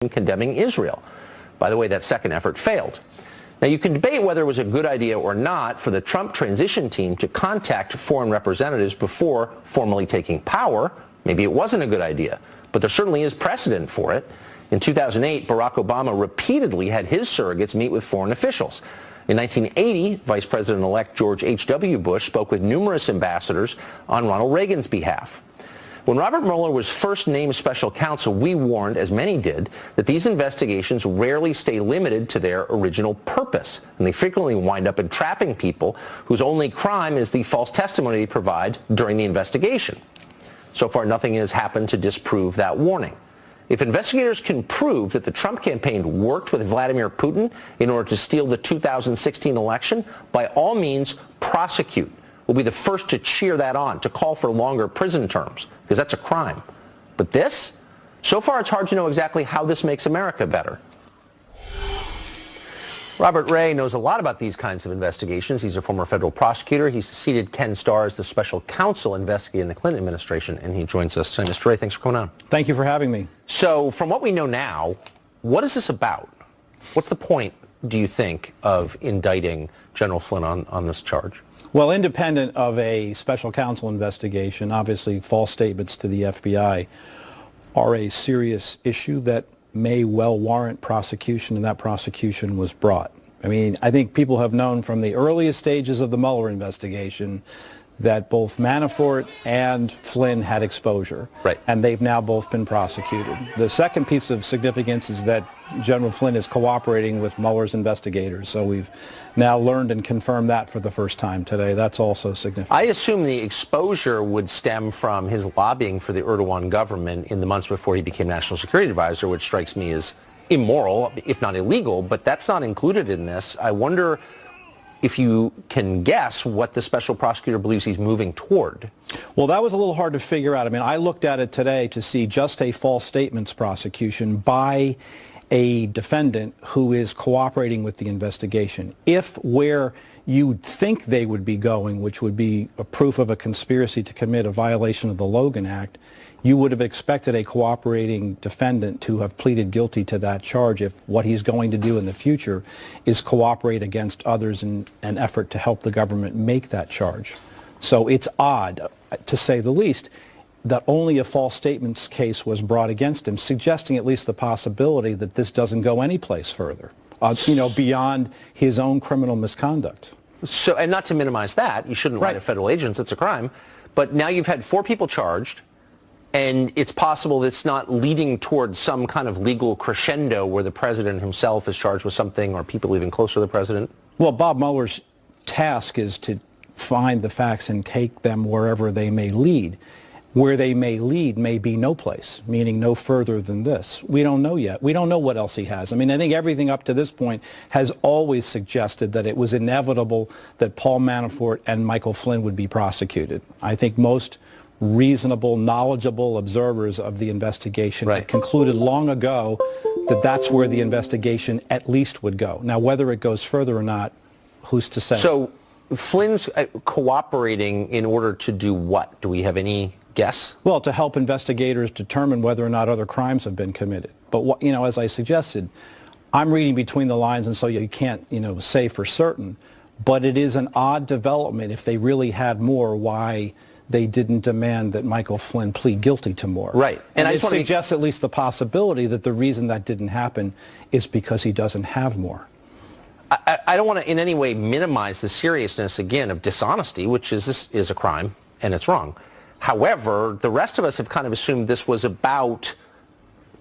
condemning Israel. By the way, that second effort failed. Now, you can debate whether it was a good idea or not for the Trump transition team to contact foreign representatives before formally taking power. Maybe it wasn't a good idea, but there certainly is precedent for it. In 2008, Barack Obama repeatedly had his surrogates meet with foreign officials. In 1980, Vice President-elect George H.W. Bush spoke with numerous ambassadors on Ronald Reagan's behalf. When Robert Mueller was first named special counsel, we warned, as many did, that these investigations rarely stay limited to their original purpose, and they frequently wind up entrapping people whose only crime is the false testimony they provide during the investigation. So far, nothing has happened to disprove that warning. If investigators can prove that the Trump campaign worked with Vladimir Putin in order to steal the 2016 election, by all means, prosecute. We'll be the first to cheer that on, to call for longer prison terms, because that's a crime. But this? So far, it's hard to know exactly how this makes America better. Robert Ray knows a lot about these kinds of investigations. He's a former federal prosecutor. He succeeded Ken Starr as the special counsel investigating the Clinton administration, and he joins us today. Mr. Ray, thanks for coming on. Thank you for having me. So, from what we know now, what is this about? What's the point, do you think, of indicting General Flynn on this charge? Well, independent of a special counsel investigation, obviously false statements to the FBI are a serious issue that may well warrant prosecution, and that prosecution was brought. I mean, I think people have known from the earliest stages of the Mueller investigation that both Manafort and Flynn had exposure, right, and they've now both been prosecuted. The second piece of significance is that General Flynn is cooperating with Mueller's investigators, so we've now learned and confirmed that for the first time today. That's also significant. I assume the exposure would stem from his lobbying for the Erdogan government in the months before he became National Security Advisor, which strikes me as immoral, if not illegal, but that's not included in this. I wonder if you can guess what the special prosecutor believes he's moving toward. Well, that was a little hard to figure out. I mean, I looked at it today to see just a false statements prosecution by a defendant who is cooperating with the investigation. If where you'd think they would be going, which would be a proof of a conspiracy to commit a violation of the Logan Act, you would have expected a cooperating defendant to have pleaded guilty to that charge if what he's going to do in the future is cooperate against others in an effort to help the government make that charge. So it's odd, to say the least, that only a false statements case was brought against him, suggesting at least the possibility that this doesn't go any place further, beyond his own criminal misconduct. So, and not to minimize that, you shouldn't lie to federal agents, it's a crime, but now you've had 4 people charged, and it's possible that it's not leading towards some kind of legal crescendo where the president himself is charged with something or people even closer to the president? Well, Bob Mueller's task is to find the facts and take them wherever they may lead. Where they may lead may be no place, meaning no further than this. We don't know yet. We don't know what else he has. I mean, I think everything up to this point has always suggested that it was inevitable that Paul Manafort and Michael Flynn would be prosecuted. I think most reasonable, knowledgeable observers of the investigation had concluded long ago that that's where the investigation at least would go. Now, whether it goes further or not, who's to say? So Flynn's cooperating in order to do what? Do we have any guess? Well, to help investigators determine whether or not other crimes have been committed. But, what, as I suggested, I'm reading between the lines, and so you can't, say for certain. But it is an odd development if they really had more, why they didn't demand that Michael Flynn plead guilty to more. Right. And it suggests at least the possibility that the reason that didn't happen is because he doesn't have more. I don't want to in any way minimize the seriousness, again, of dishonesty, which is a crime, and it's wrong. However, the rest of us have kind of assumed this was about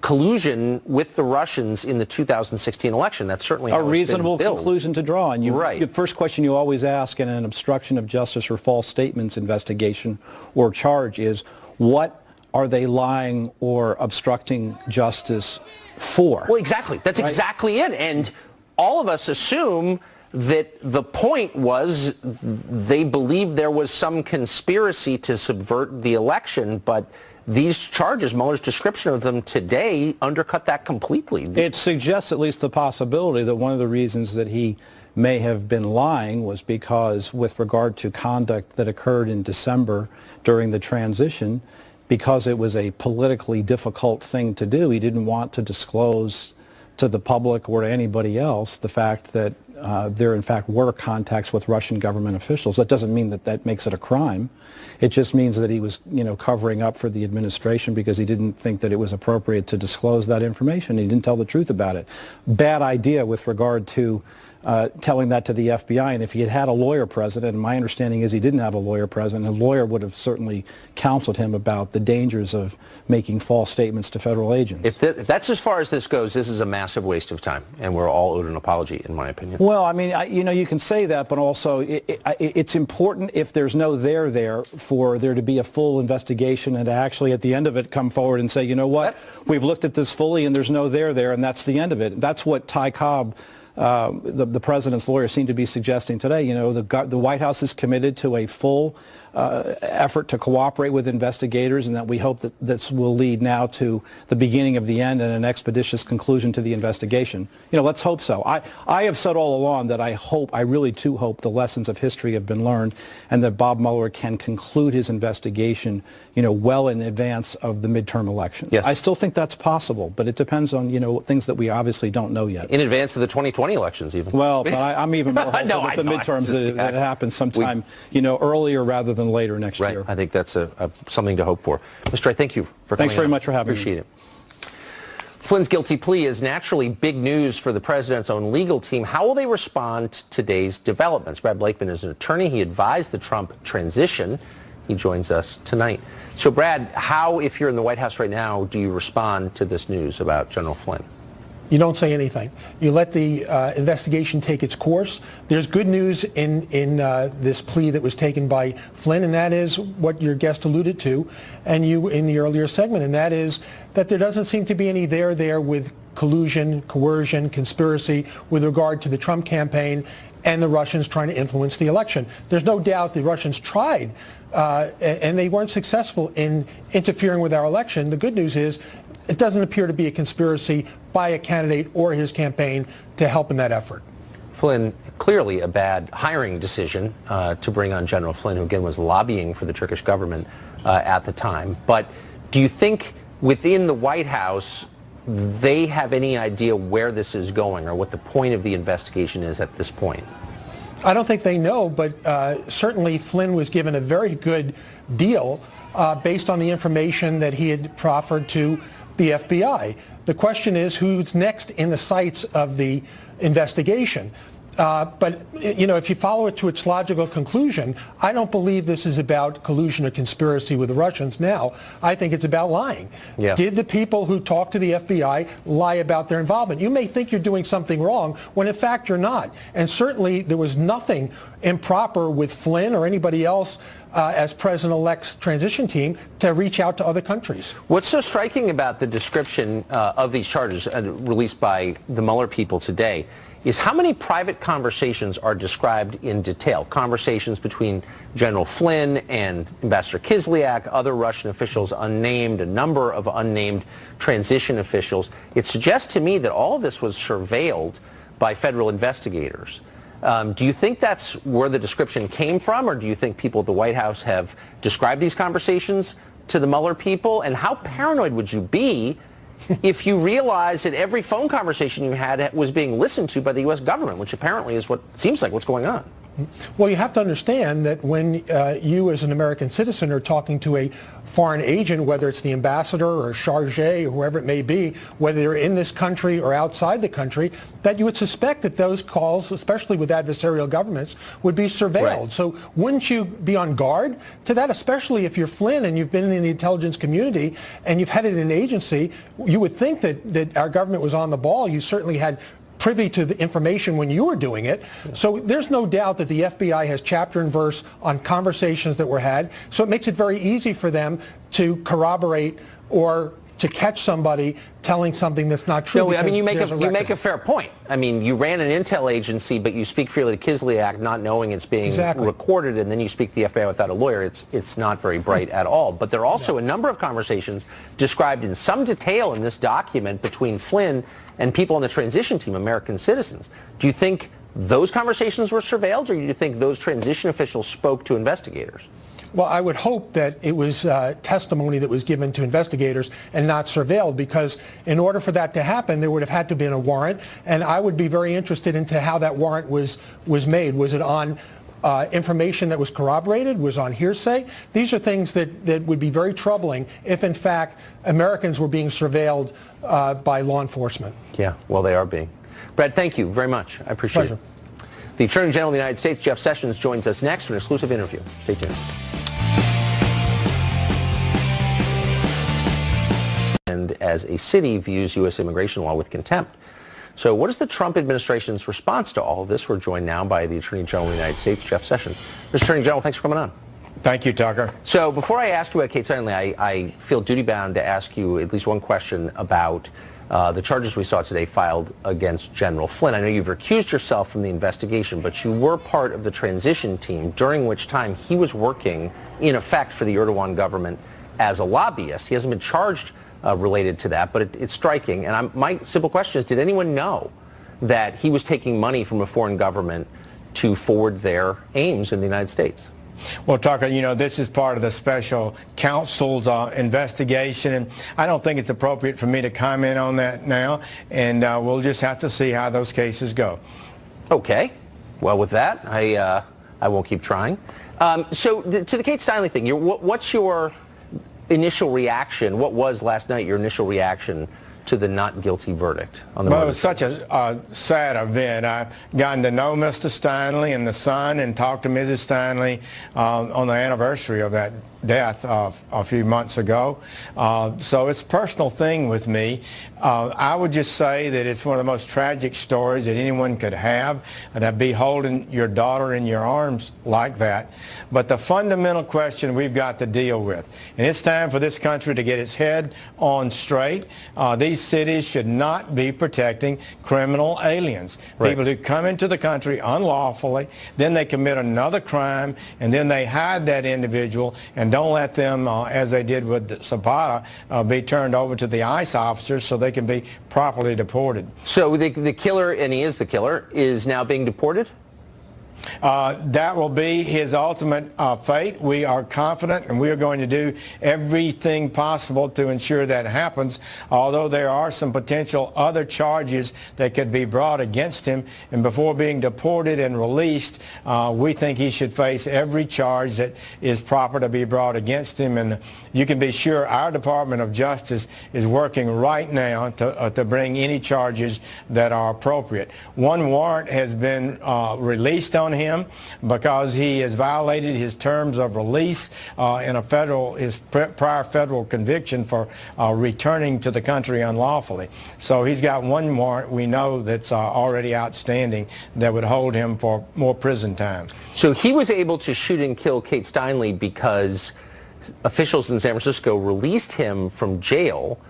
collusion with the Russians in the 2016 election. That's certainly a reasonable conclusion to draw. And the first question you always ask in an obstruction of justice or false statements investigation or charge is, what are they lying or obstructing justice for? Well, exactly. That's exactly it. And all of us assume that the point was they believed there was some conspiracy to subvert the election, but these charges, Mueller's description of them today, undercut that completely. It suggests at least the possibility that one of the reasons that he may have been lying was because with regard to conduct that occurred in December during the transition, because it was a politically difficult thing to do, he didn't want to disclose to the public or to anybody else the fact that there in fact were contacts with Russian government officials. That doesn't mean that that makes it a crime. It just means that he was, covering up for the administration because he didn't think that it was appropriate to disclose that information. He didn't tell the truth about it. Bad idea with regard to telling that to the FBI. And if he had had a lawyer present, and my understanding is he didn't have a lawyer present, a lawyer would have certainly counseled him about the dangers of making false statements to federal agents. If that's as far as this goes, this is a massive waste of time, and we're all owed an apology, in my opinion. Well, I mean, you can say that, but also it's important if there's no there for there to be a full investigation and to actually at the end of it come forward and say, you know what, we've looked at this fully and there's no there, and that's the end of it. That's what Ty Cobb, the president's lawyer, seemed to be suggesting today. The White House is committed to a full effort to cooperate with investigators, and that we hope that this will lead now to the beginning of the end and an expeditious conclusion to the investigation. Let's hope so. I have said all along that I really do hope the lessons of history have been learned and that Bob Mueller can conclude his investigation, well in advance of the midterm elections. Yes. I still think that's possible, but it depends on, things that we obviously don't know yet. In advance of the 2020 elections, even. Well, but I'm even more hopeful No, with the midterms that it happens sometime, earlier rather than later next year. I think that's something to hope for. Mr. I thank you for coming. Thanks very much for having me. Appreciate it. Flynn's guilty plea is naturally big news for the president's own legal team. How will they respond to today's developments? Brad Blakeman is an attorney. He advised the Trump transition. He joins us tonight. So, Brad, how, if you're in the White House right now, do you respond to this news about General Flynn? You don't say anything. You let the investigation take its course. There's good news in this plea that was taken by Flynn, and that is what your guest alluded to, and you in the earlier segment, and that is that there doesn't seem to be any there with collusion, coercion, conspiracy with regard to the Trump campaign and the Russians trying to influence the election. There's no doubt the Russians tried, and they weren't successful in interfering with our election. The good news is it doesn't appear to be a conspiracy by a candidate or his campaign to help in that effort. Flynn, clearly a bad hiring decision to bring on General Flynn, who again was lobbying for the Turkish government at the time. But do you think within the White House they have any idea where this is going or what the point of the investigation is at this point? I don't think they know, but certainly Flynn was given a very good deal based on the information that he had proffered to the FBI. The question is who's next in the sights of the investigation. But, if you follow it to its logical conclusion, I don't believe this is about collusion or conspiracy with the Russians now. I think it's about lying. Yeah. Did the people who talked to the FBI lie about their involvement? You may think you're doing something wrong when in fact you're not. And certainly there was nothing improper with Flynn or anybody else as President-elect's transition team to reach out to other countries. What's so striking about the description of these charges released by the Mueller people today is how many private conversations are described in detail. Conversations between General Flynn and Ambassador Kislyak, other Russian officials unnamed, a number of unnamed transition officials. It suggests to me that all of this was surveilled by federal investigators. Do you think that's where the description came from, or do you think people at the White House have described these conversations to the Mueller people? And how paranoid would you be if you realize that every phone conversation you had was being listened to by the U.S. government, which apparently is what seems like what's going on? Well, you have to understand that when you as an American citizen are talking to a foreign agent, whether it's the ambassador or charge or whoever it may be, whether they're in this country or outside the country, that you would suspect that those calls, especially with adversarial governments, would be surveilled. Right. So wouldn't you be on guard to that, especially if you're Flynn and you've been in the intelligence community and you've headed an agency? You would think that our government was on the ball. You certainly had privy to the information when you were doing it. So there's no doubt that the FBI has chapter and verse on conversations that were had. So it makes it very easy for them to corroborate or to catch somebody telling something that's not true. No, I mean, you make a fair point. I mean, you ran an intel agency, but you speak freely to Kislyak, not knowing it's being recorded, and then you speak to the FBI without a lawyer. It's not very bright at all. But there are also a number of conversations described in some detail in this document between Flynn and people on the transition team, American citizens. Do you think those conversations were surveilled, or do you think those transition officials spoke to investigators? Well, I would hope that it was testimony that was given to investigators and not surveilled, because in order for that to happen, there would have had to have been a warrant, and I would be very interested into how that warrant was made. Was it on information that was corroborated? Was on hearsay? These are things that would be very troubling if, in fact, Americans were being surveilled by law enforcement. Yeah, well, they are being. Brad, thank you very much. I appreciate it. The Attorney General of the United States, Jeff Sessions, joins us next for an exclusive interview. Stay tuned. And as a city views U.S. immigration law with contempt. So what is the Trump administration's response to all of this? We're joined now by the Attorney General of the United States, Jeff Sessions. Mr. Attorney General, thanks for coming on. Thank you, Tucker. So before I ask you about Kate Steinle, I feel duty-bound to ask you at least one question about the charges we saw today filed against General Flynn. I know you've recused yourself from the investigation, but you were part of the transition team, during which time he was working, in effect, for the Erdogan government as a lobbyist. He hasn't been charged related to that, but it's striking. And my simple question is, did anyone know that he was taking money from a foreign government to forward their aims in the United States? Well, Tucker, you know, this is part of the special counsel's investigation, and I don't think it's appropriate for me to comment on that now, and we'll just have to see how those cases go. Okay. Well, with that, I won't keep trying. So to the Kate Steinle thing, what's your initial reaction? What was last night your initial reaction to the not guilty verdict on the Well, it was such a sad event. I've gotten to know Mr. Steinle and the son and talked to Mrs. Steinle on the anniversary of that death a few months ago. So it's a personal thing with me. I would just say that it's one of the most tragic stories that anyone could have, and to be holding your daughter in your arms like that. But the fundamental question we've got to deal with, and it's time for this country to get its head on straight. These cities should not be protecting criminal aliens, right. People who come into the country unlawfully, then they commit another crime, and then they hide that individual and don't let them, as they did with Zapata, be turned over to the ICE officers so they can be properly deported. So the killer, and he is the killer, is now being deported? That will be his ultimate fate. We are confident, and we are going to do everything possible to ensure that happens, although there are some potential other charges that could be brought against him. And before being deported and released, we think he should face every charge that is proper to be brought against him. And you can be sure our Department of Justice is working right now to bring any charges that are appropriate. One warrant has been released on him because he has violated his terms of release in his prior federal conviction for returning to the country unlawfully. So he's got one warrant we know that's already outstanding that would hold him for more prison time. So he was able to shoot and kill Kate Steinle because officials in San Francisco released him from jail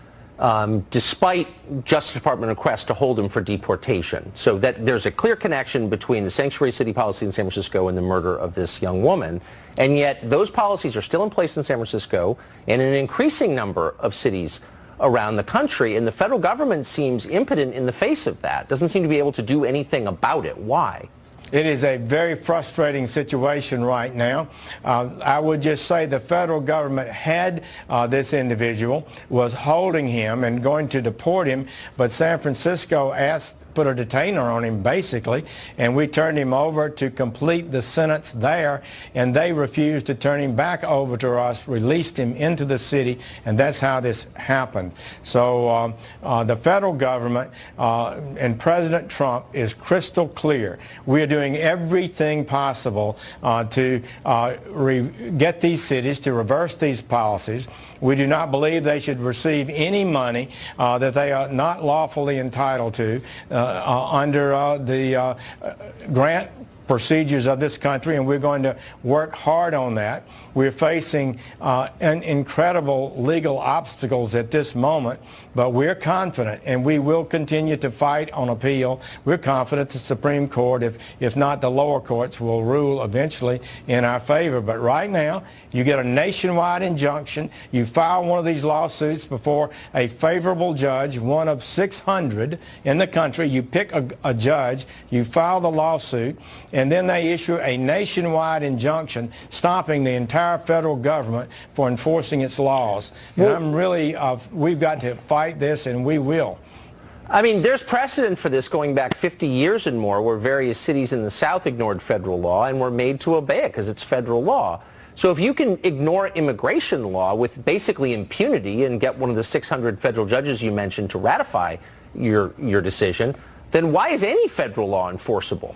despite Justice Department requests to hold him for deportation. So that there's a clear connection between the sanctuary city policy in San Francisco and the murder of this young woman. And yet those policies are still in place in San Francisco and in an increasing number of cities around the country. And the federal government seems impotent in the face of that. Doesn't seem to be able to do anything about it. Why? It is a very frustrating situation right now. I would just say the federal government had this individual, was holding him and going to deport him, but San Francisco put a detainer on him basically, and we turned him over to complete the sentence there, and they refused to turn him back over to us, released him into the city, and that's how this happened. So the federal government and President Trump is crystal clear. We are doing everything possible to get these cities to reverse these policies. We do not believe they should receive any money that they are not lawfully entitled to under the grant procedures of this country, and we're going to work hard on that. We're facing incredible legal obstacles at this moment, but we're confident, and we will continue to fight on appeal. We're confident the Supreme Court, if not the lower courts, will rule eventually in our favor. But right now, you get a nationwide injunction. You file one of these lawsuits before a favorable judge, one of 600 in the country. You pick a judge, you file the lawsuit, and then they issue a nationwide injunction stopping the entire federal government for enforcing its laws. And I'm really, we've got to fight this, and we will. I mean, there's precedent for this going back 50 years and more, where various cities in the South ignored federal law and were made to obey it because it's federal law. So if you can ignore immigration law with basically impunity and get one of the 600 federal judges you mentioned to ratify your decision, then why is any federal law enforceable?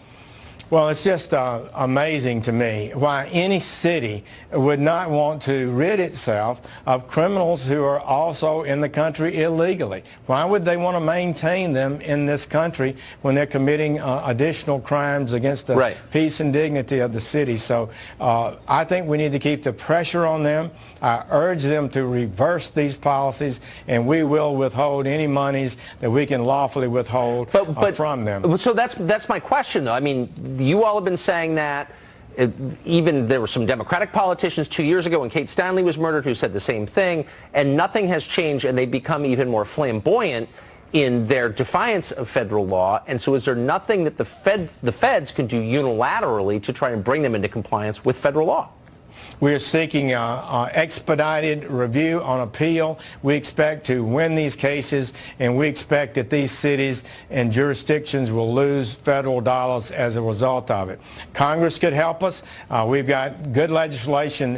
Well, it's just amazing to me why any city would not want to rid itself of criminals who are also in the country illegally. Why would they want to maintain them in this country when they're committing additional crimes against the peace and dignity of the city? So I think we need to keep the pressure on them. I urge them to reverse these policies, and we will withhold any monies that we can lawfully withhold from them. So that's my question, though. I mean, you all have been saying that. Even there were some Democratic politicians 2 years ago when Kate Steinle was murdered who said the same thing, and nothing has changed, and they've become even more flamboyant in their defiance of federal law. And so is there nothing that the feds can do unilaterally to try and bring them into compliance with federal law? We are seeking expedited review on appeal. We expect to win these cases, and we expect that these cities and jurisdictions will lose federal dollars as a result of it. Congress could help us. We've got good legislation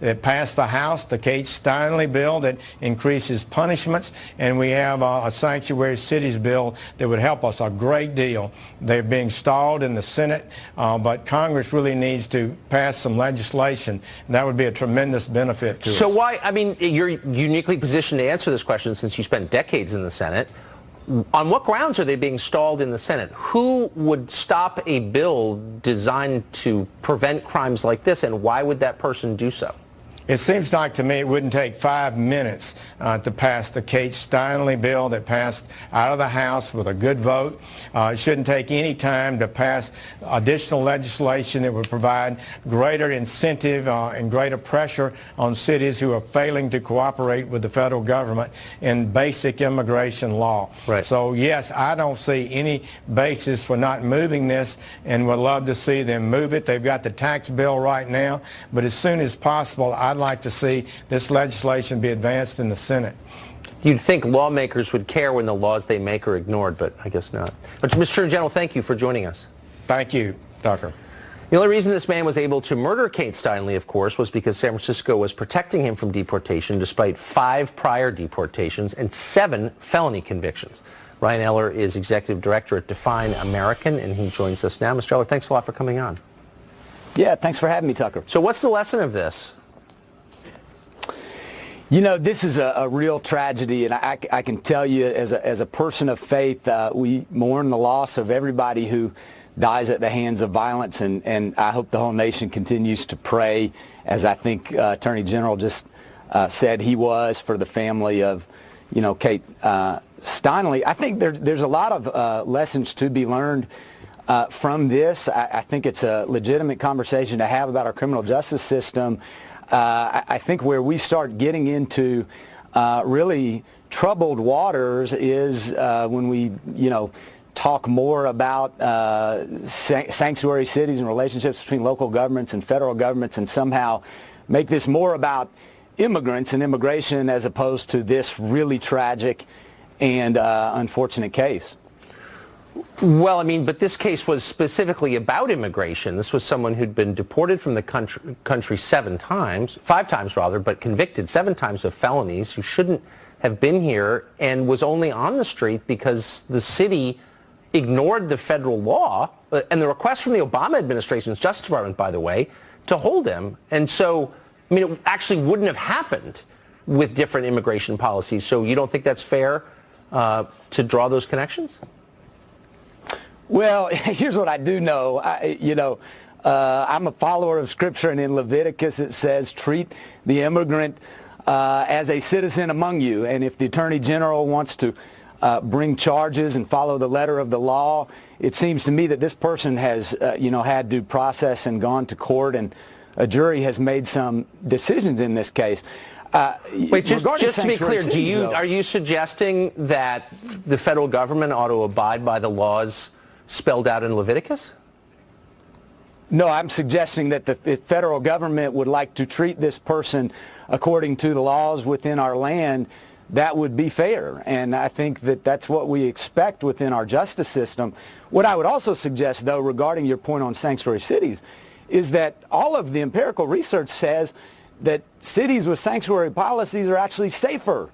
that passed the House, the Kate Steinle bill that increases punishments, and we have a sanctuary cities bill that would help us a great deal. They're being stalled in the Senate, but Congress really needs to pass some legislation. And that would be a tremendous benefit to us. So why, I mean, you're uniquely positioned to answer this question since you spent decades in the Senate. On what grounds are they being stalled in the Senate? Who would stop a bill designed to prevent crimes like this, and why would that person do so? It seems like to me it wouldn't take 5 minutes to pass the Kate Steinle bill that passed out of the House with a good vote. It shouldn't take any time to pass additional legislation that would provide greater incentive and greater pressure on cities who are failing to cooperate with the federal government in basic immigration law. Right. So yes, I don't see any basis for not moving this, and would love to see them move it. They've got the tax bill right now, but as soon as possible, I'd like to see this legislation be advanced in the Senate. You'd think lawmakers would care when the laws they make are ignored, but I guess not. But Mr. Attorney General, thank you for joining us. Thank you, Tucker. The only reason this man was able to murder Kate Steinle, of course, was because San Francisco was protecting him from deportation despite 5 prior deportations and 7 felony convictions. Ryan Eller is Executive Director at Define American, and he joins us now. Mr. Eller, thanks a lot for coming on. Yeah, thanks for having me, Tucker. So what's the lesson of this? You know, this is a real tragedy, and I can tell you as a person of faith, we mourn the loss of everybody who dies at the hands of violence, and I hope the whole nation continues to pray, as I think Attorney General just said he was, for the family of, you know, Kate Steinle. I think there's a lot of lessons to be learned from this. I think it's a legitimate conversation to have about our criminal justice system. I think where we start getting into really troubled waters is when we, you know, talk more about sanctuary cities and relationships between local governments and federal governments, and somehow make this more about immigrants and immigration as opposed to this really tragic and unfortunate case. Well, I mean, but this case was specifically about immigration. This was someone who'd been deported from the country 5 times rather, but convicted 7 times of felonies, who shouldn't have been here, and was only on the street because the city ignored the federal law and the request from the Obama administration's Justice Department, by the way, to hold him. And so, I mean, it actually wouldn't have happened with different immigration policies. So you don't think that's fair to draw those connections? Well, here's what I do know. I'm a follower of Scripture, and in Leviticus it says, treat the immigrant as a citizen among you. And if the Attorney General wants to bring charges and follow the letter of the law, it seems to me that this person has, had due process and gone to court, and a jury has made some decisions in this case. Wait, just to be clear, are you suggesting that the federal government ought to abide by the laws spelled out in Leviticus? No, I'm suggesting that the federal government would like to treat this person according to the laws within our land. That would be fair, and I think that that's what we expect within our justice system. What I would also suggest, though, regarding your point on sanctuary cities, is that all of the empirical research says that cities with sanctuary policies are actually safer.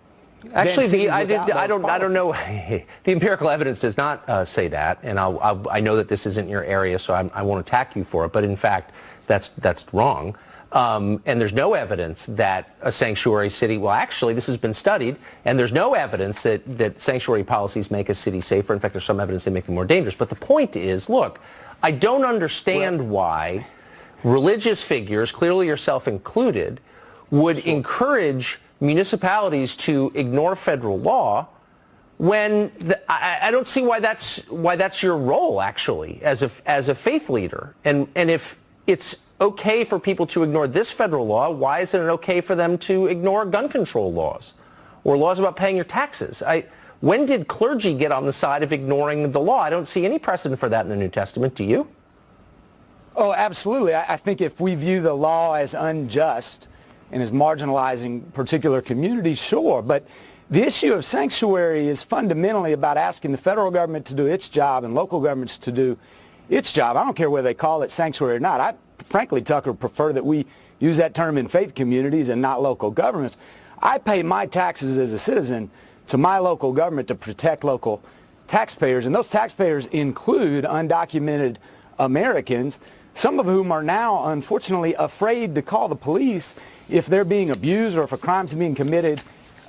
Actually, I don't know. The empirical evidence does not say that, and I know that this isn't your area, so I won't attack you for it. But in fact, that's wrong. And there's no evidence that a sanctuary city, well, actually, this has been studied, and there's no evidence that sanctuary policies make a city safer. In fact, there's some evidence they make them more dangerous. But the point is, look, I don't understand why religious figures, clearly yourself included, would encourage municipalities to ignore federal law when I don't see why that's your role, actually, as a faith leader. And if it's okay for people to ignore this federal law, why isn't it okay for them to ignore gun control laws or laws about paying your taxes? When did clergy get on the side of ignoring the law? I don't see any precedent for that in the New Testament. Do you? Oh, absolutely. I think if we view the law as unjust and as marginalizing particular communities, sure. But the issue of sanctuary is fundamentally about asking the federal government to do its job and local governments to do its job. I don't care whether they call it sanctuary or not. I frankly, Tucker, prefer that we use that term in faith communities and not local governments. I pay my taxes as a citizen to my local government to protect local taxpayers, and those taxpayers include undocumented Americans, some of whom are now, unfortunately, afraid to call the police if they're being abused or if a crime's being committed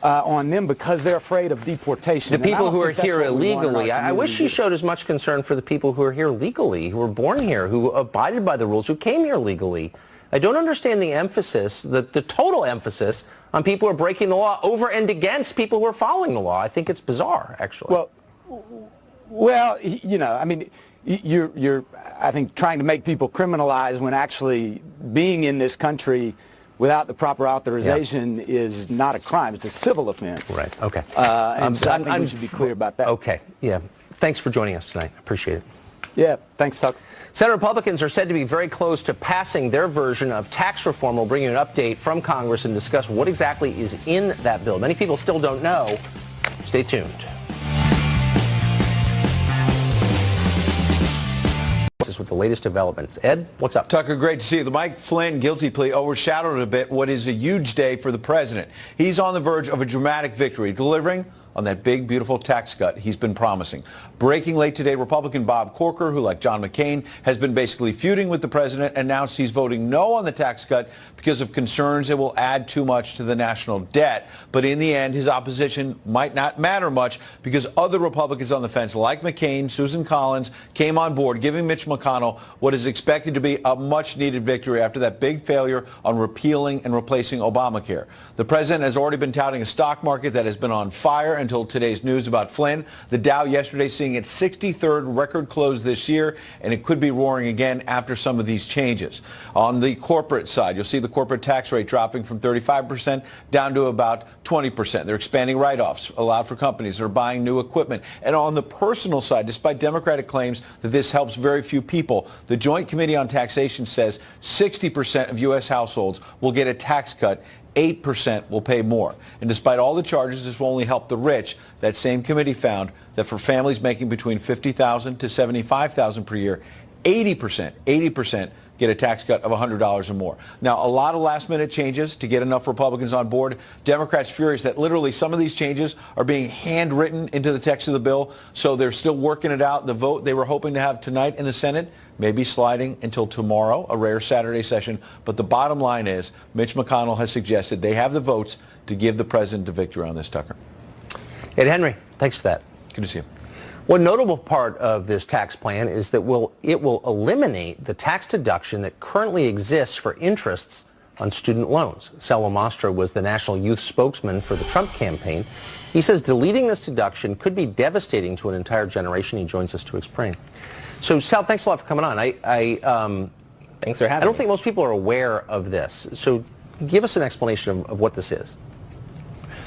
on them because they're afraid of deportation. The people who are here illegally, I wish you showed as much concern for the people who are here legally, who were born here, who abided by the rules, who came here legally. I don't understand the emphasis, the total emphasis on people who are breaking the law over and against people who are following the law. I think it's bizarre, actually. Well, you know, I mean, you're, I think, trying to make people criminalized when actually being in this country without the proper authorization is not a crime. It's a civil offense. Right. Okay. And so I think we should be clear about that. Okay. Yeah. Thanks for joining us tonight. Appreciate it. Yeah. Thanks, Tuck. Senate Republicans are said to be very close to passing their version of tax reform. We'll bring you an update from Congress and discuss what exactly is in that bill. Many people still don't know. Stay tuned. With the latest developments. Ed, what's up? Tucker, great to see you. The Mike Flynn guilty plea overshadowed a bit what is a huge day for the president. He's on the verge of a dramatic victory, delivering on that big, beautiful tax cut he's been promising. Breaking late today, Republican Bob Corker, who, like John McCain, has been basically feuding with the president, announced he's voting no on the tax cut because of concerns it will add too much to the national debt. But in the end, his opposition might not matter much because other Republicans on the fence, like McCain, Susan Collins, came on board, giving Mitch McConnell what is expected to be a much-needed victory after that big failure on repealing and replacing Obamacare. The president has already been touting a stock market that has been on fire until today's news about Flynn. The Dow yesterday seeing its 63rd record close this year, and it could be roaring again after some of these changes. On the corporate side, you'll see the corporate tax rate dropping from 35% down to about 20%. They're expanding write-offs allowed for companies that are buying new equipment. And on the personal side, despite Democratic claims that this helps very few people, the Joint Committee on Taxation says 60% of U.S. households will get a tax cut. 8% will pay more. And despite all the charges, this will only help the rich. That same committee found that for families making between $50,000 to $75,000 per year, 80% get a tax cut of $100 or more. Now, a lot of last-minute changes to get enough Republicans on board. Democrats furious that literally some of these changes are being handwritten into the text of the bill, so they're still working it out. The vote they were hoping to have tonight in the Senate may be sliding until tomorrow, a rare Saturday session. But the bottom line is Mitch McConnell has suggested they have the votes to give the president the victory on this, Tucker. Ed Henry, thanks for that. Good to see you. One notable part of this tax plan is that it will eliminate the tax deduction that currently exists for interests on student loans. Sal Mastra was the national youth spokesman for the Trump campaign. He says deleting this deduction could be devastating to an entire generation. He joins us to explain. So, Sal, thanks a lot for coming on. Thanks for having me. I don't think most people are aware of this. So give us an explanation of what this is.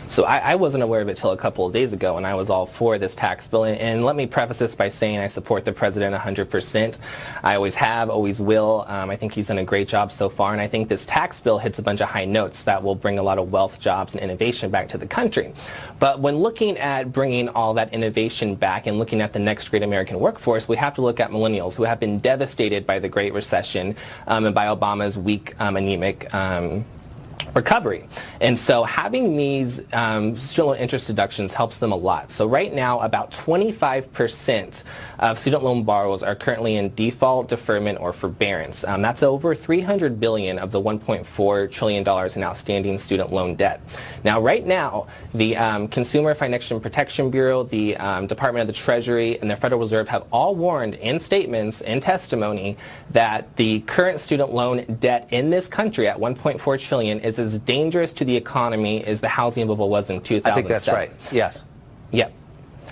So I wasn't aware of it till a couple of days ago, and I was all for this tax bill. And let me preface this by saying I support the president 100%. I always have, always will. I think he's done a great job so far, and I think this tax bill hits a bunch of high notes that will bring a lot of wealth, jobs, and innovation back to the country. But when looking at bringing all that innovation back and looking at the next great American workforce, we have to look at millennials who have been devastated by the Great Recession and by Obama's weak, anemic recovery. And so having these student loan interest deductions helps them a lot. So right now, about 25% of student loan borrowers are currently in default, deferment, or forbearance. That's over $300 billion of the $1.4 trillion in outstanding student loan debt. Now, right now, the Consumer Financial Protection Bureau, the Department of the Treasury, and the Federal Reserve have all warned in statements and testimony that the current student loan debt in this country at $1.4 trillion is as dangerous to the economy as the housing bubble was in 2007. I think that's right. Yes. Yep.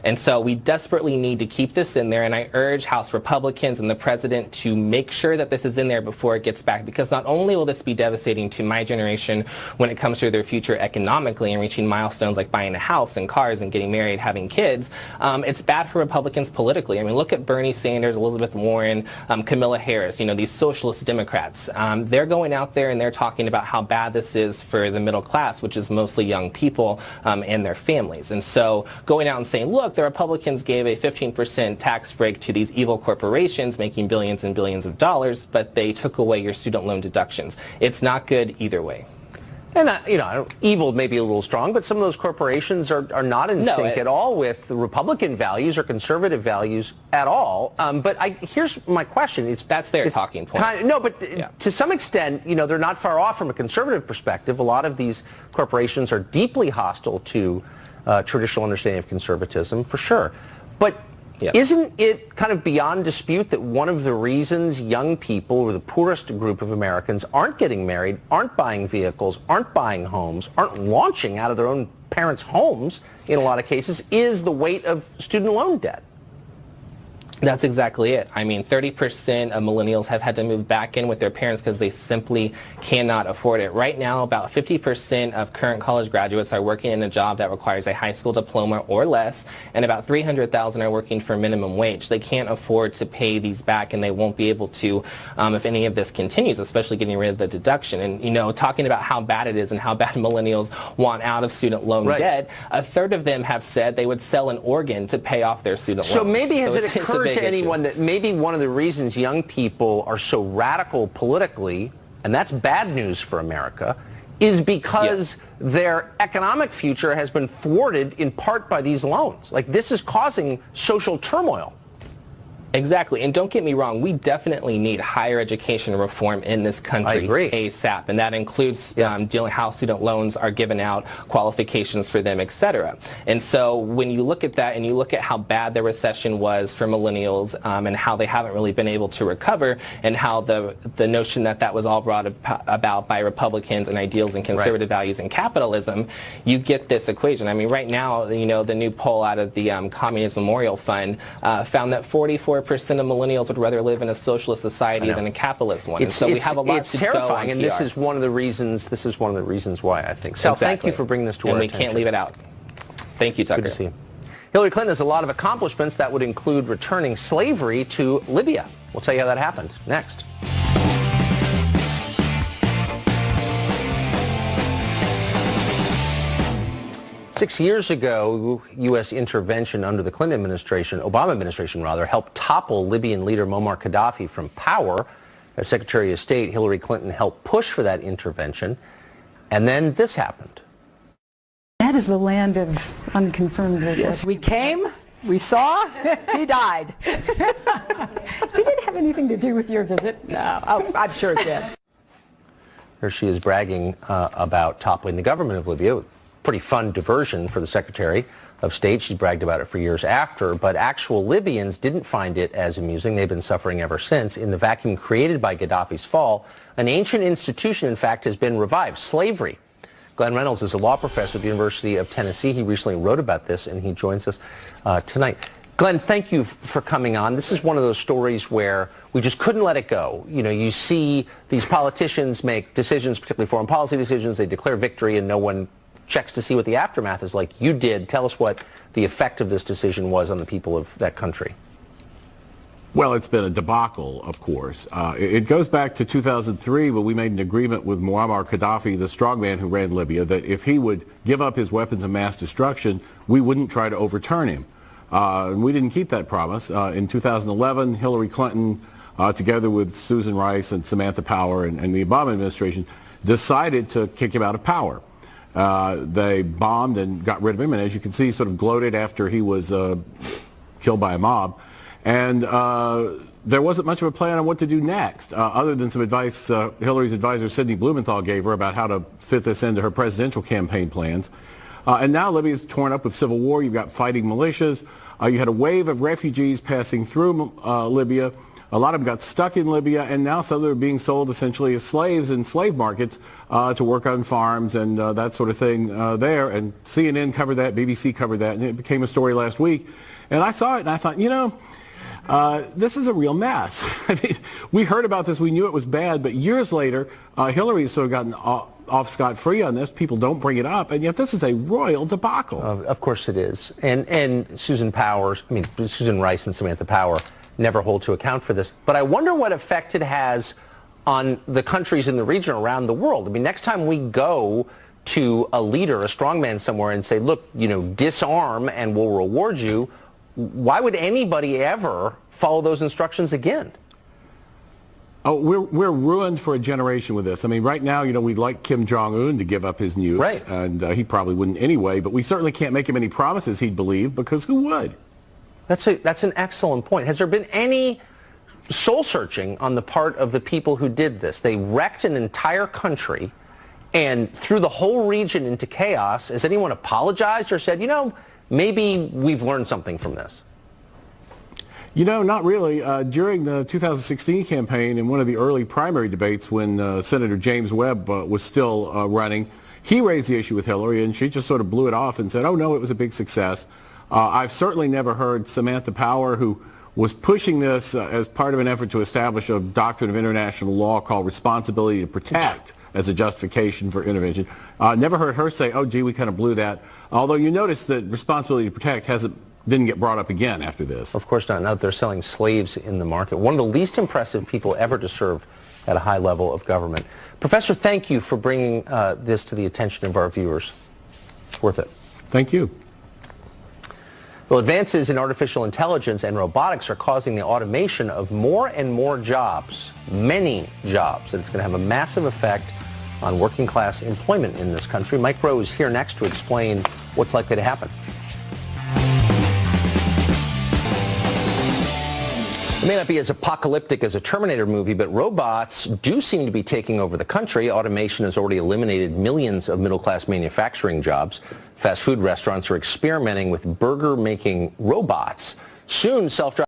And so we desperately need to keep this in there, and I urge House Republicans and the President to make sure that this is in there before it gets back, because not only will this be devastating to my generation when it comes to their future economically and reaching milestones like buying a house and cars and getting married, having kids, it's bad for Republicans politically. I mean, look at Bernie Sanders, Elizabeth Warren, Kamala Harris, you know, these socialist Democrats. They're going out there and they're talking about how bad this is for the middle class, which is mostly young people and their families. And so going out and saying, look, the Republicans gave a 15% tax break to these evil corporations making billions and billions of dollars, but they took away your student loan deductions. It's not good either way. And, you know, evil may be a little strong, but some of those corporations are not in sync at all with the Republican values or conservative values at all. But here's my question. That's their talking point. No, but to some extent, you know, they're not far off from a conservative perspective. A lot of these corporations are deeply hostile to traditional understanding of conservatism, for sure. But isn't it kind of beyond dispute that one of the reasons young people, or the poorest group of Americans, aren't getting married, aren't buying vehicles, aren't buying homes, aren't launching out of their own parents' homes in a lot of cases, is the weight of student loan debt? That's exactly it. I mean, 30% of millennials have had to move back in with their parents because they simply cannot afford it. Right now, about 50% of current college graduates are working in a job that requires a high school diploma or less, and about 300,000 are working for minimum wage. They can't afford to pay these back, and they won't be able to if any of this continues, especially getting rid of the deduction. And, you know, talking about how bad it is and how bad millennials want out of student loan debt, a third of them have said they would sell an organ to pay off their student loans. So maybe has it occurred to anyone that maybe one of the reasons young people are so radical politically, and that's bad news for America, is because their economic future has been thwarted in part by these loans? Like, this is causing social turmoil. Exactly. And don't get me wrong, we definitely need higher education reform in this country. I agree. ASAP. And that includes dealing how student loans are given out, qualifications for them, etc. And so when you look at that and you look at how bad the recession was for millennials and how they haven't really been able to recover, and how the notion that that was all brought about by Republicans and ideals and conservative values and capitalism, you get this equation. I mean, right now, you know, the new poll out of the Communist Memorial Fund found that 44% of millennials would rather live in a socialist society than a capitalist one. And so we have a lot to terrifying, go on and PR. this is one of the reasons why I think. Sal, thank you for bringing this to our attention. And we can't leave it out. Thank you, Tucker. Good to see you. Hillary Clinton has a lot of accomplishments that would include returning slavery to Libya. We'll tell you how that happened next. Six years ago, U.S. intervention under the Clinton administration, Obama administration rather, helped topple Libyan leader Muammar Gaddafi from power. As Secretary of State, Hillary Clinton helped push for that intervention. And then this happened. That is the land of unconfirmed reports. Yes, we came, we saw, he died. Did it have anything to do with your visit? No, I'm sure it did. Here she is bragging about toppling the government of Libya. Pretty fun diversion for the Secretary of State. She bragged about it for years after, but actual Libyans didn't find it as amusing. They've been suffering ever since. In the vacuum created by Gaddafi's fall, an ancient institution, in fact, has been revived: slavery. Glenn Reynolds is a law professor at the University of Tennessee. He recently wrote about this, and he joins us tonight. Glenn, thank you for coming on. This is one of those stories where we just couldn't let it go. You know, you see these politicians make decisions, particularly foreign policy decisions. They declare victory, and no one checks to see what the aftermath is like. You did. Tell us what the effect of this decision was on the people of that country. Well, it's been a debacle, of course. It goes back to 2003 when we made an agreement with Muammar Gaddafi, the strongman who ran Libya, that if he would give up his weapons of mass destruction, we wouldn't try to overturn him. And we didn't keep that promise. In 2011, Hillary Clinton, together with Susan Rice and Samantha Power and the Obama administration, decided to kick him out of power. They bombed and got rid of him, and as you can see, sort of gloated after he was killed by a mob. And there wasn't much of a plan on what to do next, other than some advice Hillary's advisor Sidney Blumenthal gave her about how to fit this into her presidential campaign plans. And now Libya's torn up with civil war. You've got fighting militias. You had a wave of refugees passing through Libya. A lot of them got stuck in Libya, and now some of them are being sold essentially as slaves in slave markets to work on farms and that sort of thing there. And CNN covered that, BBC covered that, and it became a story last week. And I saw it, and I thought, you know, this is a real mess. I mean, we heard about this, we knew it was bad, but years later, Hillary's sort of gotten off scot-free on this. People don't bring it up, and yet this is a royal debacle. Of course it is. And Susan Rice and Samantha Power never hold to account for this. But I wonder what effect it has on the countries in the region around the world. I mean, next time we go to a leader, a strongman somewhere, and say, look, you know, disarm and we'll reward you, why would anybody ever follow those instructions again? Oh, we're ruined for a generation with this. I mean, right now, you know, we'd like Kim Jong-un to give up his nukes, right, and he probably wouldn't anyway, but we certainly can't make him any promises he'd believe, because who would? That's an excellent point. Has there been any soul-searching on the part of the people who did this? They wrecked an entire country and threw the whole region into chaos. Has anyone apologized or said, you know, maybe we've learned something from this? You know, not really. During the 2016 campaign, in one of the early primary debates when Senator James Webb was still running, he raised the issue with Hillary, and she just sort of blew it off and said, oh, no, it was a big success. I've certainly never heard Samantha Power, who was pushing this as part of an effort to establish a doctrine of international law called responsibility to protect as a justification for intervention. Never heard her say, oh, gee, we kind of blew that. Although you notice that responsibility to protect didn't get brought up again after this. Of course not. Now that they're selling slaves in the market. One of the least impressive people ever to serve at a high level of government. Professor, thank you for bringing this to the attention of our viewers. It's worth it. Thank you. Well, advances in artificial intelligence and robotics are causing the automation of more and more jobs, many jobs, and it's going to have a massive effect on working class employment in this country. Mike Rowe is here next to explain what's likely to happen. It may not be as apocalyptic as a Terminator movie, but robots do seem to be taking over the country. Automation has already eliminated millions of middle-class manufacturing jobs. Fast food restaurants are experimenting with burger-making robots. Soon, self-driving